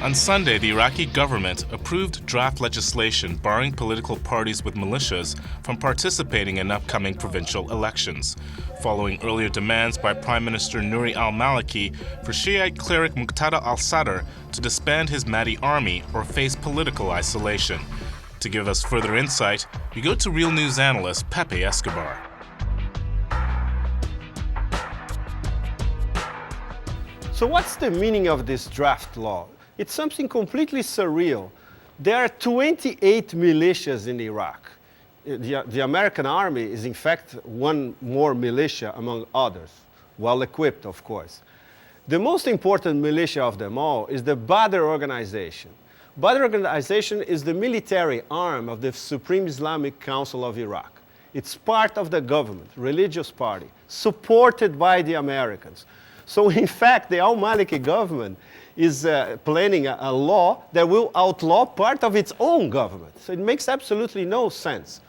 On Sunday, the Iraqi government approved draft legislation barring political parties with militias from participating in upcoming provincial elections, following earlier demands by Prime Minister Nouri al-Maliki for Shiite cleric Muqtada al-Sadr to disband his Mahdi army or face political isolation. To give us further insight, we go to Real News analyst Pepe Escobar. So what's the meaning of this draft law? It's something completely surreal. There are 28 militias in Iraq. The American army is in fact one more militia among others, well equipped of course. The most important militia of them all is the Badr organization. Badr organization is the military arm of the Supreme Islamic Council of Iraq. It's part of the government, religious party, supported by the Americans. So in fact, the al-Maliki government is planning a law that will outlaw part of its own government. So it makes absolutely no sense.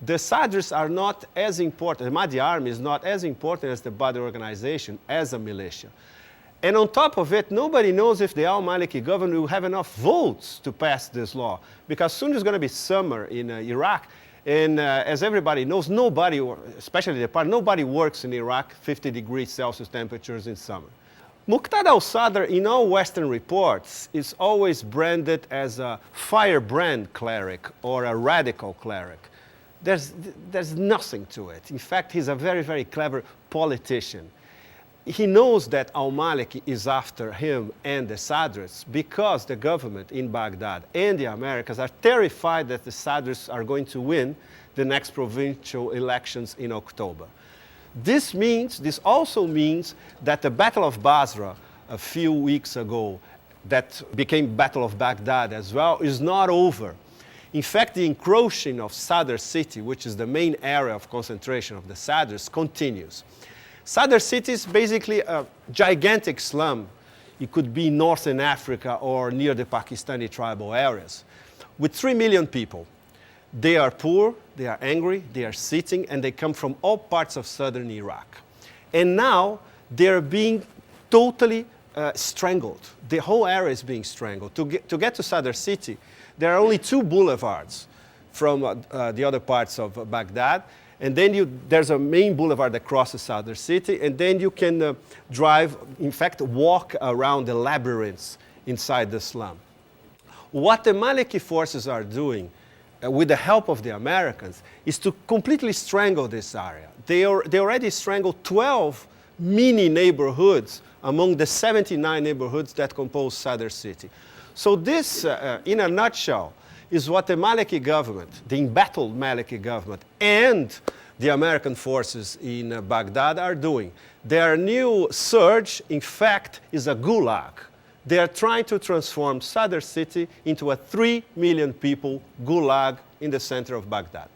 The Sadrs are not as important, the Mahdi army is not as important as the Badr organization as a militia. And on top of it, nobody knows if the al-Maliki government will have enough votes to pass this law. Because soon there's going to be summer in Iraq. And as everybody knows, nobody, especially the party, nobody works in Iraq 50 degrees Celsius temperatures in summer. Muqtada al-Sadr, in all Western reports, is always branded as a firebrand cleric or a radical cleric. There's nothing to it. In fact, he's a very, very clever politician. He knows that al-Maliki is after him and the Sadrs because the government in Baghdad and the Americans are terrified that the Sadrs are going to win the next provincial elections in October. This also means that the Battle of Basra a few weeks ago, that became Battle of Baghdad as well, is not over. In fact, the encroaching of Sadr city, which is the main area of concentration of the Sadrs, continues. Sadr city is basically a gigantic slum. It could be northern Africa or near the Pakistani tribal areas, with 3 million people. They are poor, they are angry, they are sitting, and they come from all parts of southern Iraq. And now they're being totally strangled. The whole area is being strangled. To get to Sadr city, there are only 2 boulevards from the other parts of Baghdad. And then there's a main boulevard that crosses Sadr city, and then you can drive, in fact, walk around the labyrinths inside the slum. What the Maliki forces are doing, with the help of the Americans, is to completely strangle this area. They already strangled 12 mini neighborhoods among the 79 neighborhoods that compose Sadr city. So this, in a nutshell, is what the Maliki government, the embattled Maliki government, and the American forces in Baghdad are doing. Their new surge, in fact, is a gulag. They are trying to transform Sadr city into a 3 million people gulag in the center of Baghdad.